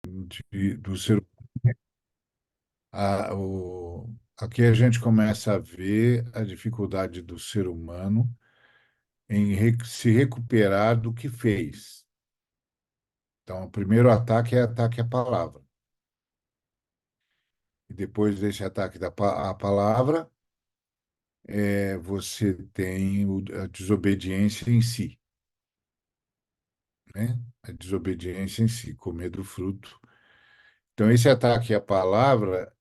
do ser aqui a gente começa a ver a dificuldade do ser humano em se recuperar do que fez. Então, o primeiro ataque à palavra. E depois desse ataque à palavra, você tem a desobediência em si, né? A desobediência em si, comer do fruto. Então, esse ataque à palavra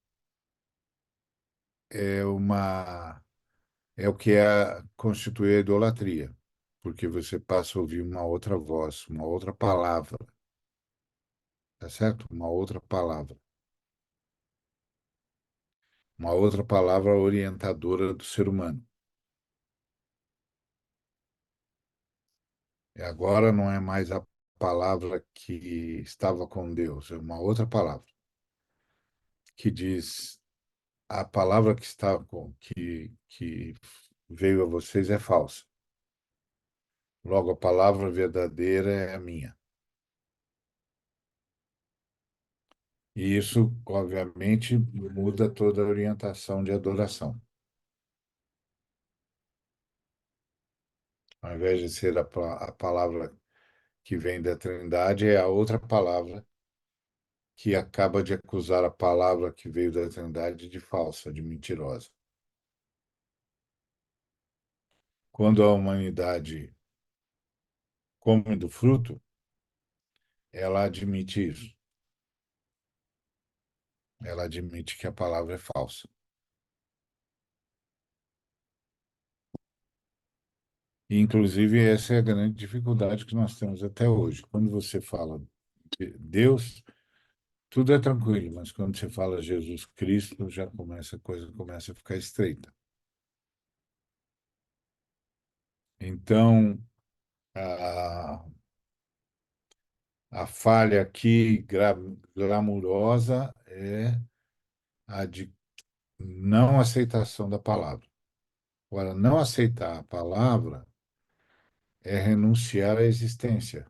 é uma é o que constitui a idolatria, porque você passa a ouvir uma outra voz, uma outra palavra, tá certo? Uma outra palavra orientadora do ser humano. E agora não é mais a palavra que estava com Deus, é uma outra palavra que diz a palavra que está que veio a vocês é falsa. Logo, a palavra verdadeira é a minha. E isso, obviamente, muda toda a orientação de adoração. Ao invés de ser a palavra que vem da Trindade, é a outra palavra que acaba de acusar a palavra que veio da Trindade de falsa, de mentirosa. Quando a humanidade come do fruto, ela admite isso. Ela admite que a palavra é falsa. E, inclusive, essa é a grande dificuldade que nós temos até hoje. Quando você fala de Deus, tudo é tranquilo, mas quando você fala Jesus Cristo, já começa a coisa começa a ficar estreita. Então, a, a falha aqui glamurosa é a de não aceitação da palavra. Agora, não aceitar a palavra é renunciar à existência,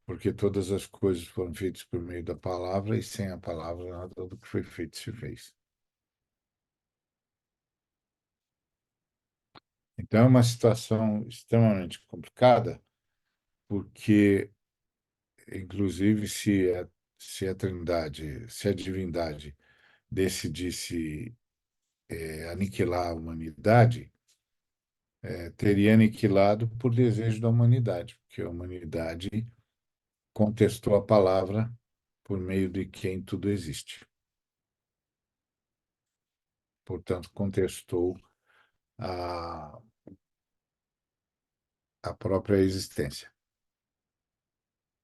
porque todas as coisas foram feitas por meio da palavra e sem a palavra nada do que foi feito se fez. Então, é uma situação extremamente complicada, porque, inclusive, se a Trindade, se a divindade decidisse aniquilar a humanidade, teria aniquilado por desejo da humanidade, porque a humanidade contestou a palavra por meio de quem tudo existe. Portanto, contestou a, a própria existência.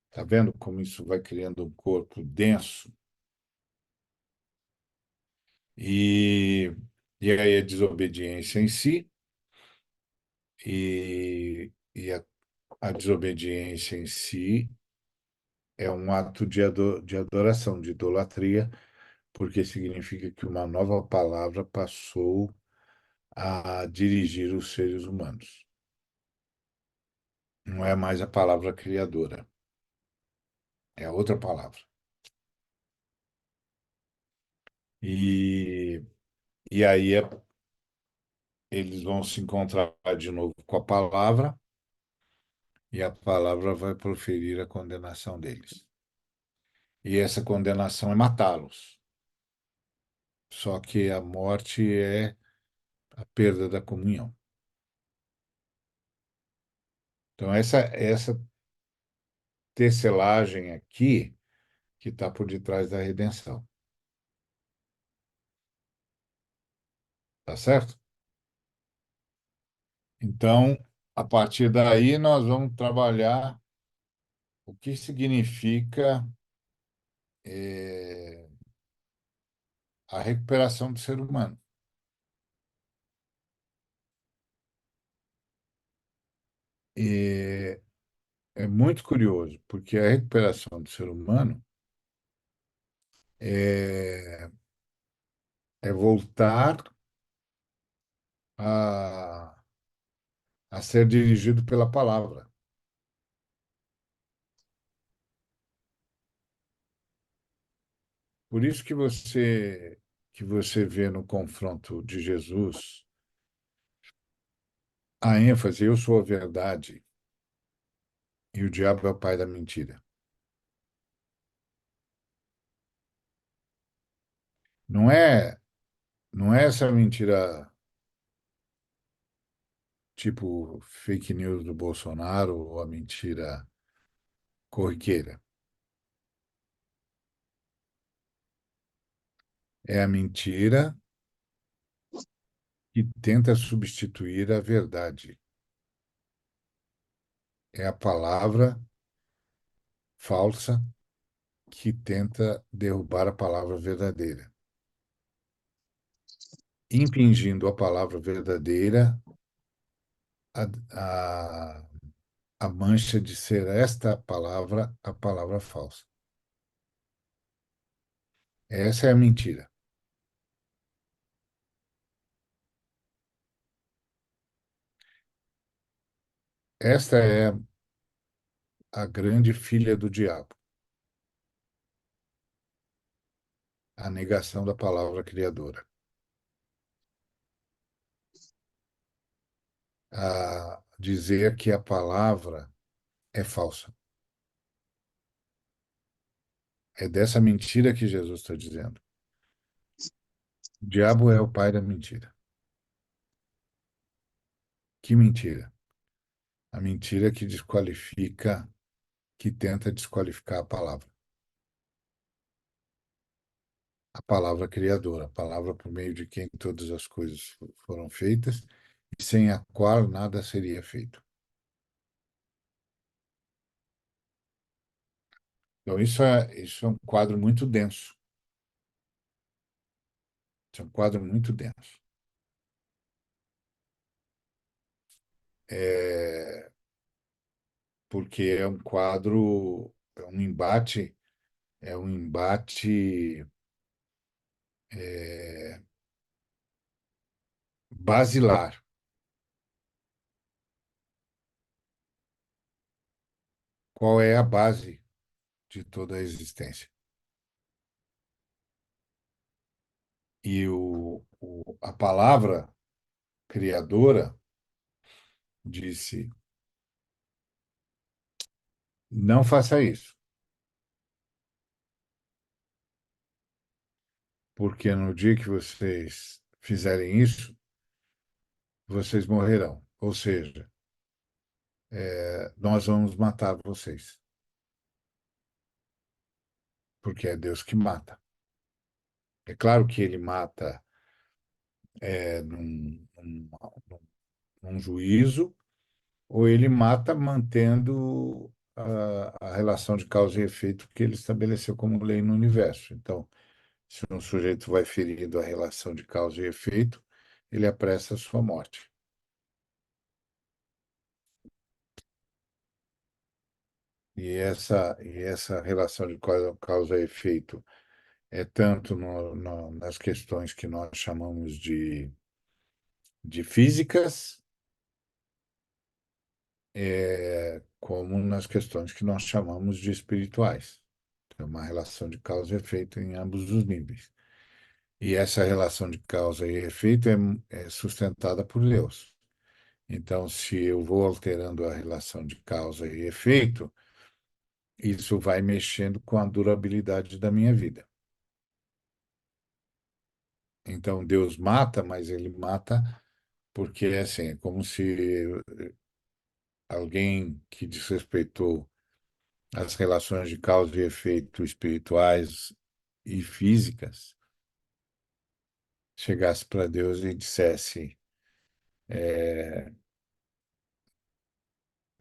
Está vendo como isso vai criando um corpo denso? E, e aí a desobediência em si, a desobediência em si é um ato de adoração, de idolatria, porque significa que uma nova palavra passou a dirigir os seres humanos. Não é mais a palavra criadora, é outra palavra. E, e aí eles vão se encontrar de novo com a palavra, e a palavra vai proferir a condenação deles. E essa condenação é matá-los. Só que a morte é a perda da comunhão. Então, essa tecelagem aqui que está por detrás da redenção. Tá certo? Então, a partir daí, nós vamos trabalhar o que significa eh, a recuperação do ser humano. E é muito curioso, porque a recuperação do ser humano é, é voltar a, a ser dirigido pela palavra. Por isso que você vê no confronto de Jesus a ênfase, eu sou a verdade e o diabo é o pai da mentira. Não é, não é essa mentira tipo fake news do Bolsonaro ou a mentira corriqueira. É a mentira que tenta substituir a verdade. É a palavra falsa que tenta derrubar a palavra verdadeira, impingindo a palavra verdadeira a, a, a mancha de ser esta palavra a palavra falsa. Essa é a mentira. Esta é a grande filha do diabo, a negação da palavra criadora, a dizer que a palavra é falsa. É dessa mentira que Jesus está dizendo. O diabo é o pai da mentira. Que mentira? A mentira que desqualifica, que tenta desqualificar a palavra criadora, a palavra por meio de quem todas as coisas foram feitas e sem a qual nada seria feito. Então, isso é um quadro muito denso. Isso é um quadro muito denso. É, porque é um embate é, basilar. Qual é a base de toda a existência? E a palavra criadora disse: não faça isso, porque no dia que vocês fizerem isso, vocês morrerão. Ou seja, nós vamos matar vocês, porque é Deus que mata. É claro que ele mata num juízo, ou ele mata mantendo a relação de causa e efeito que ele estabeleceu como lei no universo. Então, se um sujeito vai ferindo a relação de causa e efeito, ele apressa a sua morte. E essa relação de causa e efeito é tanto nas questões que nós chamamos de físicas, como nas questões que nós chamamos de espirituais. Tem uma relação de causa e efeito em ambos os níveis. E essa relação de causa e efeito é sustentada por Deus. Então, se eu vou alterando a relação de causa e efeito, isso vai mexendo com a durabilidade da minha vida. Então, Deus mata, mas ele mata porque assim, é como se alguém que desrespeitou as relações de causa e efeito espirituais e físicas chegasse para Deus e dissesse: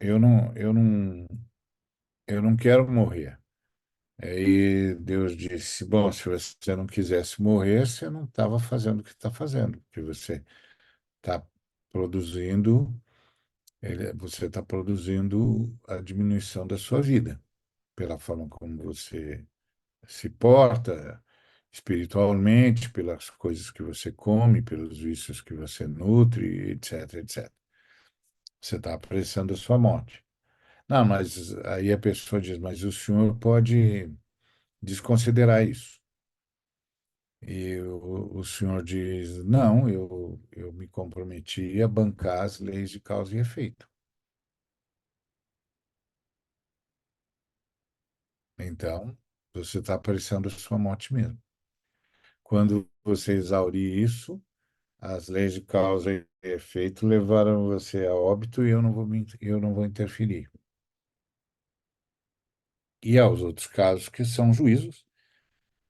eu não quero morrer. Aí Deus disse: bom, se você não quisesse morrer, você não estava fazendo o que está fazendo, porque está produzindo, você está produzindo a diminuição da sua vida, pela forma como você se porta espiritualmente, pelas coisas que você come, pelos vícios que você nutre, etc, etc. Você está apressando a sua morte. Não, mas aí a pessoa diz: mas o senhor pode desconsiderar isso. E o senhor diz: não, eu me comprometi a bancar as leis de causa e efeito. Então, você está apressando a sua morte mesmo. Quando você exaurir isso, as leis de causa e efeito levaram você a óbito e eu não vou interferir. E há os outros casos que são juízos,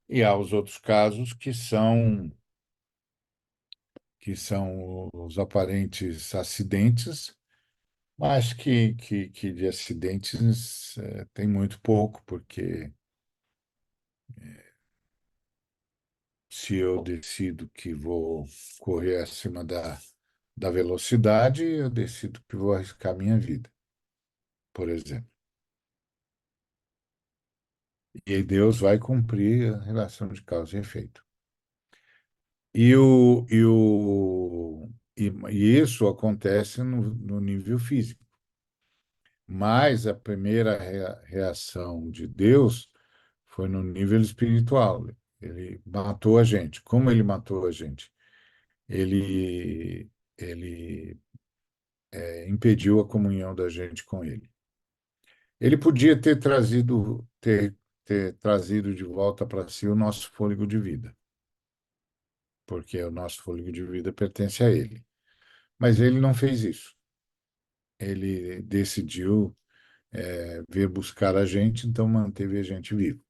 e há os outros casos que são os aparentes acidentes, mas que de acidentes tem muito pouco, porque se eu decido que vou correr acima da velocidade, eu decido que vou arriscar minha vida, por exemplo. E aí Deus vai cumprir a relação de causa e efeito. E isso acontece no nível físico. Mas a primeira reação de Deus foi no nível espiritual. Ele matou a gente. Como ele matou a gente? Ele impediu a comunhão da gente com ele. Ele podia ter trazido de volta para si o nosso fôlego de vida, porque o nosso fôlego de vida pertence a ele. Mas ele não fez isso. Ele decidiu, vir buscar a gente, então manteve a gente vivo.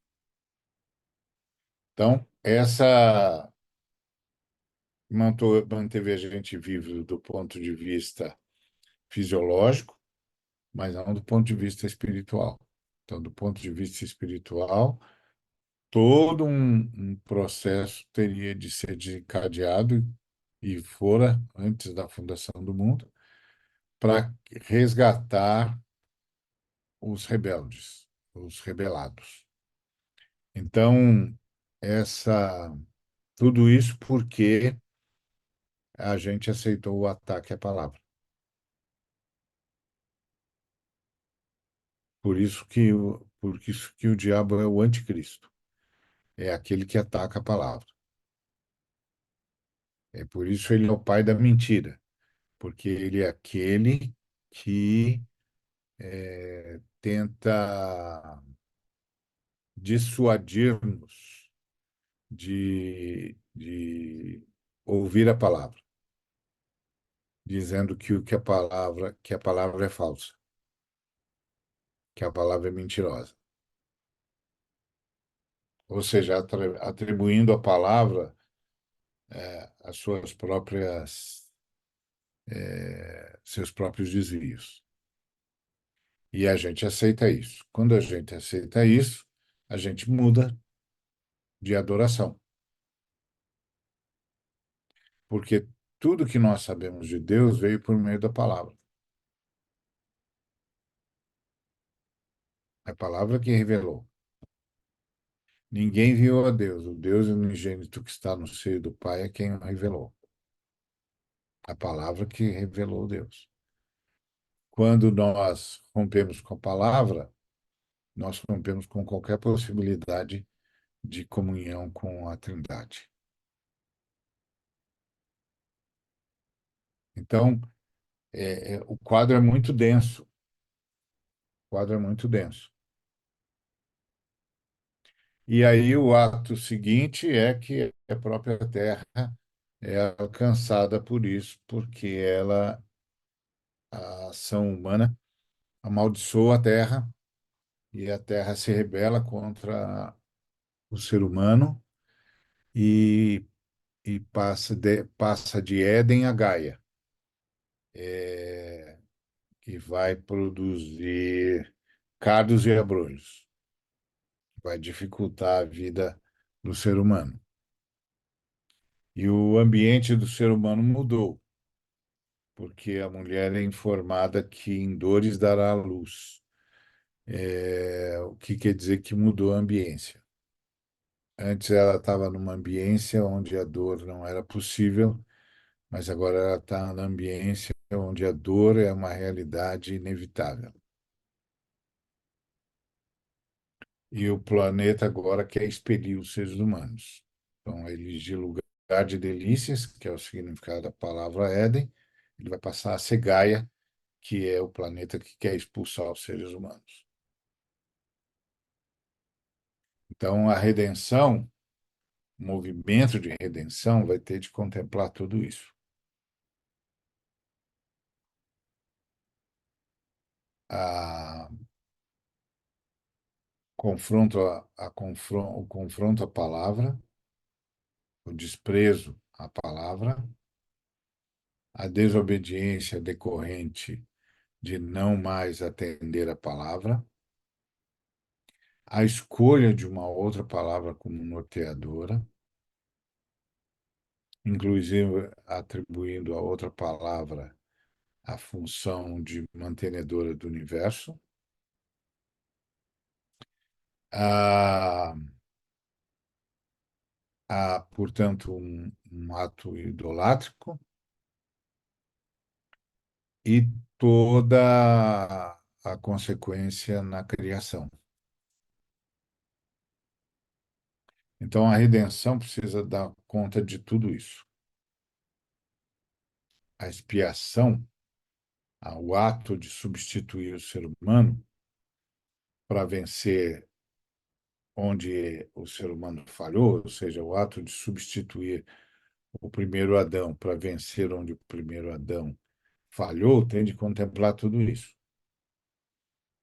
Então, essa manteve a gente vivo do ponto de vista fisiológico, mas não do ponto de vista espiritual. Então, do ponto de vista espiritual, todo um processo teria de ser desencadeado e fora antes da fundação do mundo para resgatar os rebeldes, os rebelados. Então, essa tudo isso porque a gente aceitou o ataque à palavra. Por isso que o diabo é o anticristo. É aquele que ataca a palavra. É por isso ele é o pai da mentira, porque ele é aquele que tenta dissuadir-nos de ouvir a palavra, dizendo que a palavra é falsa, que a palavra é mentirosa. Ou seja, atribuindo à palavra as suas próprias seus próprios desvios. E a gente aceita isso. Quando a gente aceita isso, a gente muda de adoração, porque tudo que nós sabemos de Deus veio por meio da palavra. É a palavra que revelou. Ninguém viu a Deus. O Deus unigênito que está no seio do Pai é quem o revelou. A palavra que revelou Deus. Quando nós rompemos com a palavra, nós rompemos com qualquer possibilidade de comunhão com a Trindade. Então, o quadro é muito denso. O quadro é muito denso. E aí o ato seguinte é que a própria Terra é alcançada por isso, porque a ação humana, amaldiçoa a Terra e a Terra se rebela contra o ser humano e, passa de Éden a Gaia, que vai produzir cardos e abrolhos, vai dificultar a vida do ser humano. E o ambiente do ser humano mudou, porque a mulher é informada que em dores dará à luz. O que quer dizer que mudou a ambiência. Antes ela estava numa ambiência onde a dor não era possível, mas agora ela está na ambiência onde a dor é uma realidade inevitável. E o planeta agora quer expelir os seres humanos. Então, ele de lugar de delícias, que é o significado da palavra Éden, ele vai passar a ser Gaia, que é o planeta que quer expulsar os seres humanos. Então, a redenção, o movimento de redenção, vai ter de contemplar tudo isso. A o confronto à palavra, o desprezo à palavra, a desobediência decorrente de não mais atender a palavra, a escolha de uma outra palavra como norteadora, inclusive atribuindo a outra palavra a função de mantenedora do universo, há, há portanto, um ato idolátrico e toda a consequência na criação. Então, a redenção precisa dar conta de tudo isso. A expiação, o ato de substituir o ser humano para vencer onde o ser humano falhou, ou seja, o ato de substituir o primeiro Adão para vencer onde o primeiro Adão falhou, tem de contemplar tudo isso.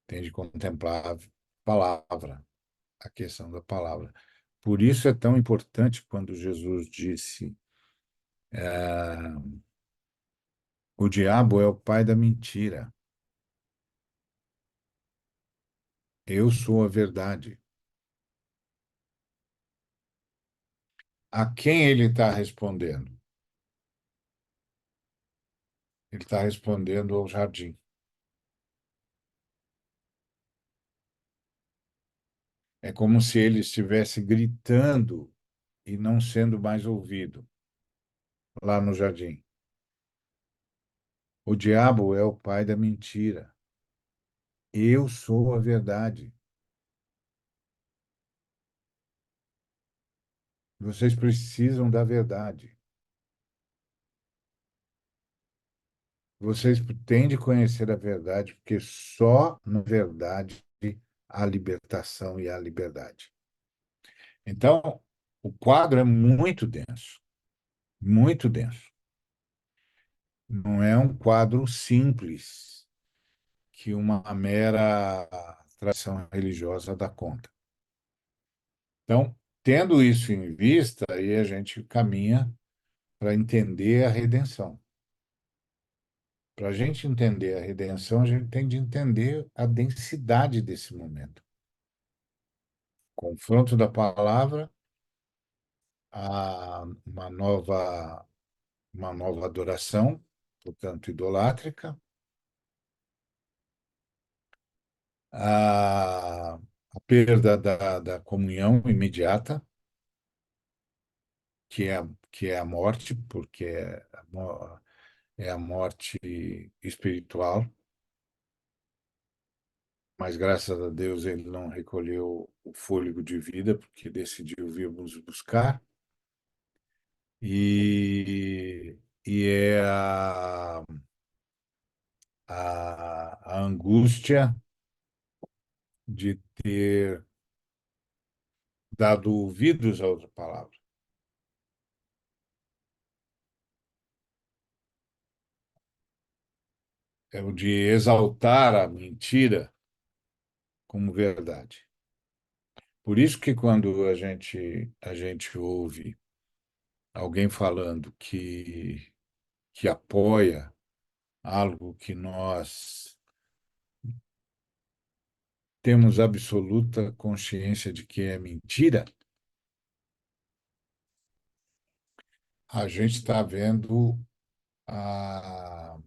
Tem de contemplar a palavra, a questão da palavra. Por isso é tão importante quando Jesus disse: o diabo é o pai da mentira. Eu sou a verdade. A quem ele está respondendo? Ele está respondendo ao jardim. É como se ele estivesse gritando e não sendo mais ouvido lá no jardim. O diabo é o pai da mentira. Eu sou a verdade. Vocês precisam da verdade. Vocês têm de conhecer a verdade, porque só na verdade há libertação e há liberdade. Então, o quadro é muito denso, muito denso. Não é um quadro simples que uma mera tradição religiosa dá conta. Então, tendo isso em vista, aí a gente caminha para entender a redenção. Para a gente entender a redenção, a gente tem de entender a densidade desse momento. Confronto da palavra a uma nova adoração, portanto, idolátrica, a perda da comunhão imediata, que é a morte, porque é a morte espiritual, mas graças a Deus ele não recolheu o fôlego de vida, porque decidiu vir nos buscar. E, e é a angústia de ter dado ouvidos a outra palavra, é o de exaltar a mentira como verdade. Por isso que quando a gente ouve alguém falando que apoia algo que nós temos absoluta consciência de que é mentira, a gente está vendo a,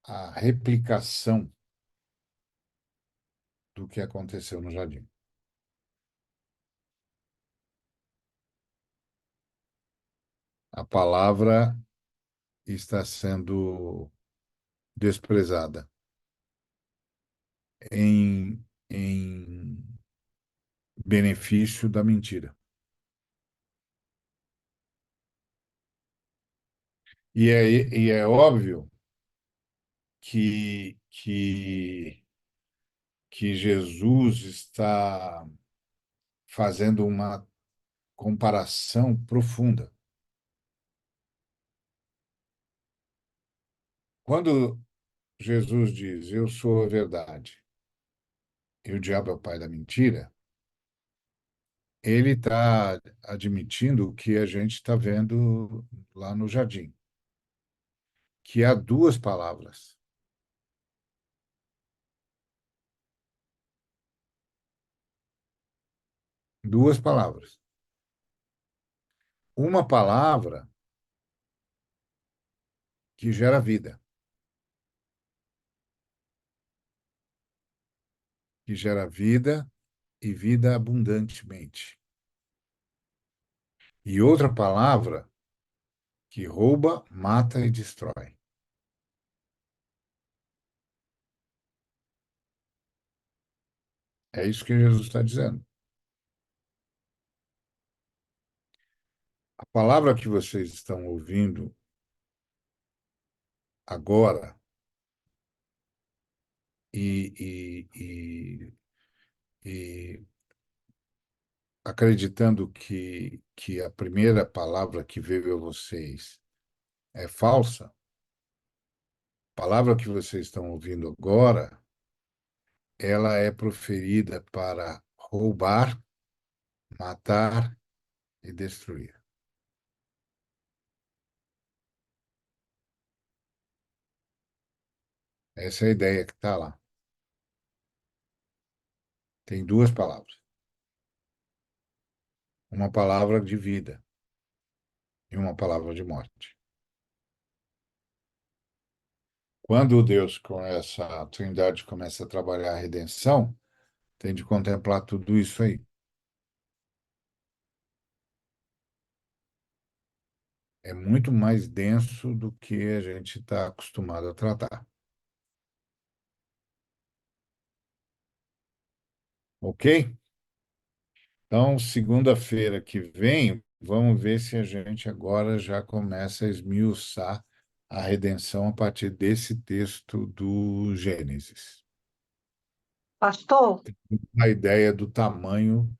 a replicação do que aconteceu no jardim. A palavra está sendo desprezada em benefício da mentira. E é óbvio que Jesus está fazendo uma comparação profunda. Quando Jesus diz, eu sou a verdade, e o diabo é o pai da mentira, ele está admitindo o que a gente está vendo lá no jardim, que há duas palavras. Duas palavras. Uma palavra que gera vida, que gera vida e vida abundantemente. E outra palavra que rouba, mata e destrói. É isso que Jesus está dizendo. A palavra que vocês estão ouvindo agora e, e, e acreditando que a primeira palavra que veio a vocês é falsa, a palavra que vocês estão ouvindo agora, ela é proferida para roubar, matar e destruir. Essa é a ideia que está lá. Tem duas palavras. Uma palavra de vida e uma palavra de morte. Quando Deus, com essa Trindade, começa a trabalhar a redenção, tem de contemplar tudo isso aí. É muito mais denso do que a gente está acostumado a tratar. Ok? Então, segunda-feira que vem, vamos ver se a gente agora já começa a esmiuçar a redenção a partir desse texto do Gênesis. Pastor, A ideia do tamanho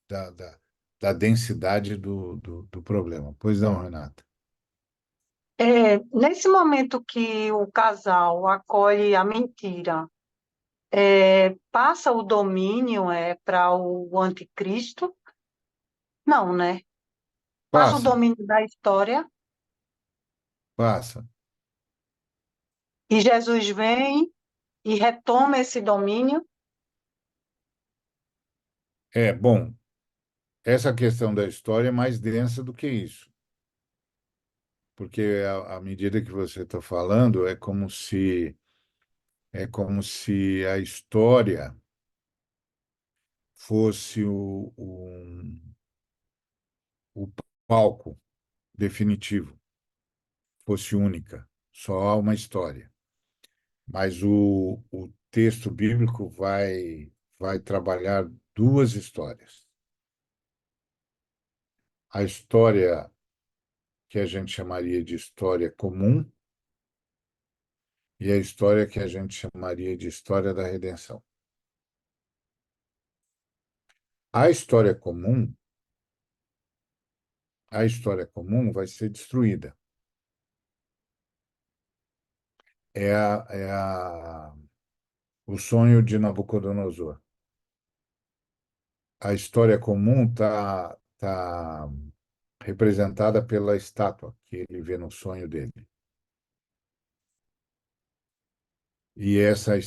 da, da, da densidade do problema. Pois não, Renata? nesse momento que o casal acolhe a mentira, passa o domínio para o anticristo? Não, né? Passa o Passa, domínio da história passa. e Jesus vem e retoma esse domínio. Bom, essa questão da história é mais densa do que isso, porque à medida que você está falando, é como se a história fosse o palco definitivo, fosse única, só há uma história. Mas o texto bíblico vai trabalhar duas histórias. A história que a gente chamaria de história comum e a história que a gente chamaria de história da redenção. A história comum, a história comum vai ser destruída. O sonho de Nabucodonosor. A história comum tá representada pela estátua que ele vê no sonho dele. E essa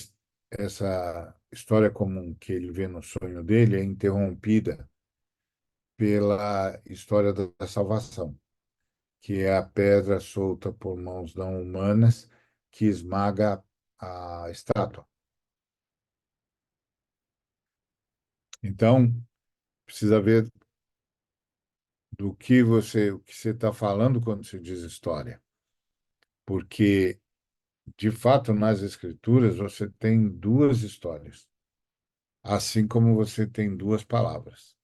história comum que ele vê no sonho dele é interrompida pela história da salvação, que é a pedra solta por mãos não humanas que esmaga a estátua. Então, precisa ver o que você está falando quando se diz história, porque de fato nas escrituras você tem duas histórias, assim como você tem duas palavras.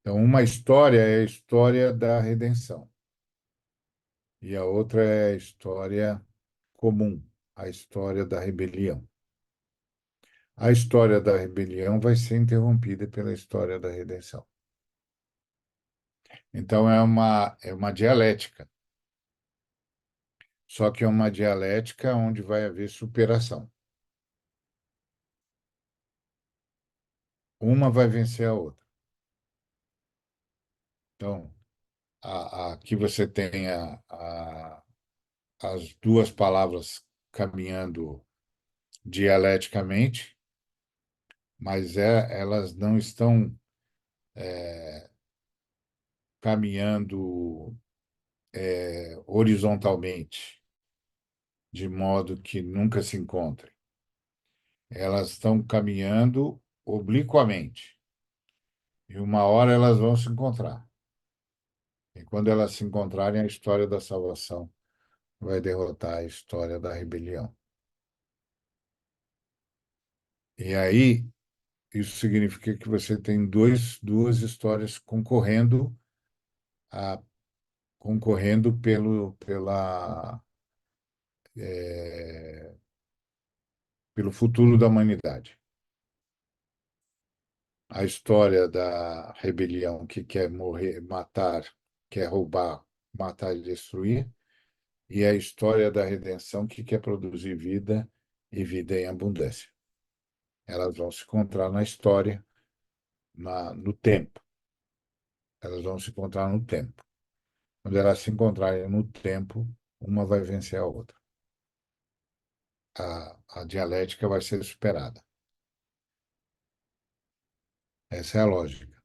Então, uma história é a história da redenção, e a outra é a história comum, a história da rebelião. A história da rebelião vai ser interrompida pela história da redenção. Então, é uma dialética, só que é uma dialética onde vai haver superação. Uma vai vencer a outra. Então, aqui você tem as duas palavras caminhando dialeticamente, mas elas não estão caminhando horizontalmente, de modo que nunca se encontrem. Elas estão caminhando obliquamente, e uma hora elas vão se encontrar. E quando elas se encontrarem, a história da salvação vai derrotar a história da rebelião. E aí, isso significa que você tem duas histórias a, concorrendo pelo futuro da humanidade. A história da rebelião que quer morrer, matar, quer roubar, matar e destruir, e a história da redenção que quer produzir vida e vida em abundância. Elas vão se encontrar na história, no tempo. Elas vão se encontrar no tempo. Quando elas se encontrarem no tempo, uma vai vencer a outra. A dialética vai ser superada. Essa é a lógica.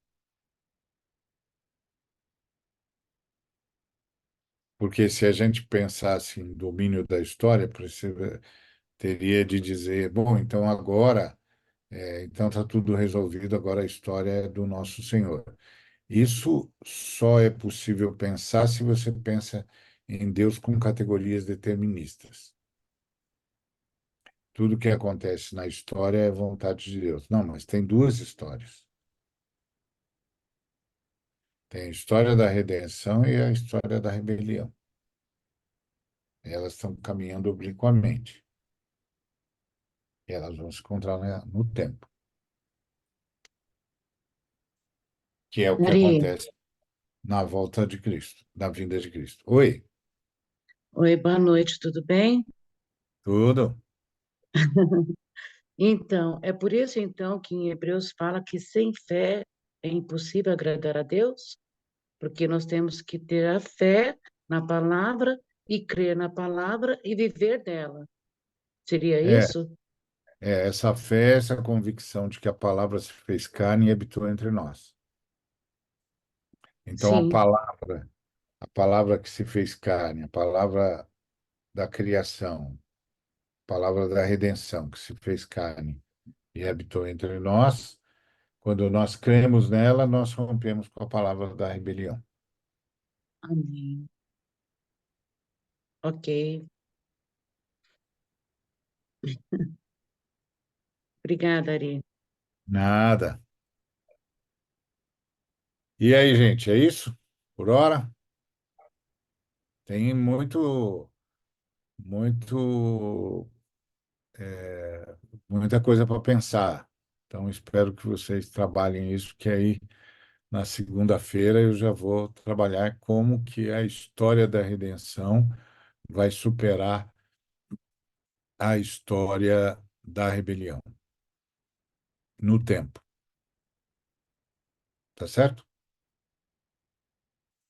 Porque se a gente pensasse em domínio da história, teria de dizer, bom, então agora, então está tudo resolvido, agora a história é do nosso Senhor. Isso só é possível pensar se você pensa em Deus com categorias deterministas. Tudo que acontece na história é vontade de Deus. Não, mas tem duas histórias. Tem a história da redenção e a história da rebelião. Elas estão caminhando obliquamente. E elas vão se encontrar no tempo, que é o que Ari, acontece na volta de Cristo, na vinda de Cristo. Oi, oi, boa noite, tudo bem? tudo? Então, é por isso então que em Hebreus fala que sem fé é impossível agradar a Deus, porque nós temos que ter a fé na palavra e crer na palavra e viver dela. Seria É, isso? essa fé, essa convicção de que a palavra se fez carne e habitou entre nós. Então, Sim, a palavra que se fez carne, a palavra da criação, a palavra da redenção que se fez carne e habitou entre nós, quando nós cremos nela, nós rompemos com a palavra da rebelião. amém. Ok, obrigada, Ari. Nada. E aí, gente, é isso? Por hora? Tem muito, muita coisa para pensar. Então, espero que vocês trabalhem isso, que aí na segunda-feira eu já vou trabalhar como que a história da redenção vai superar a história da rebelião no tempo. Tá certo?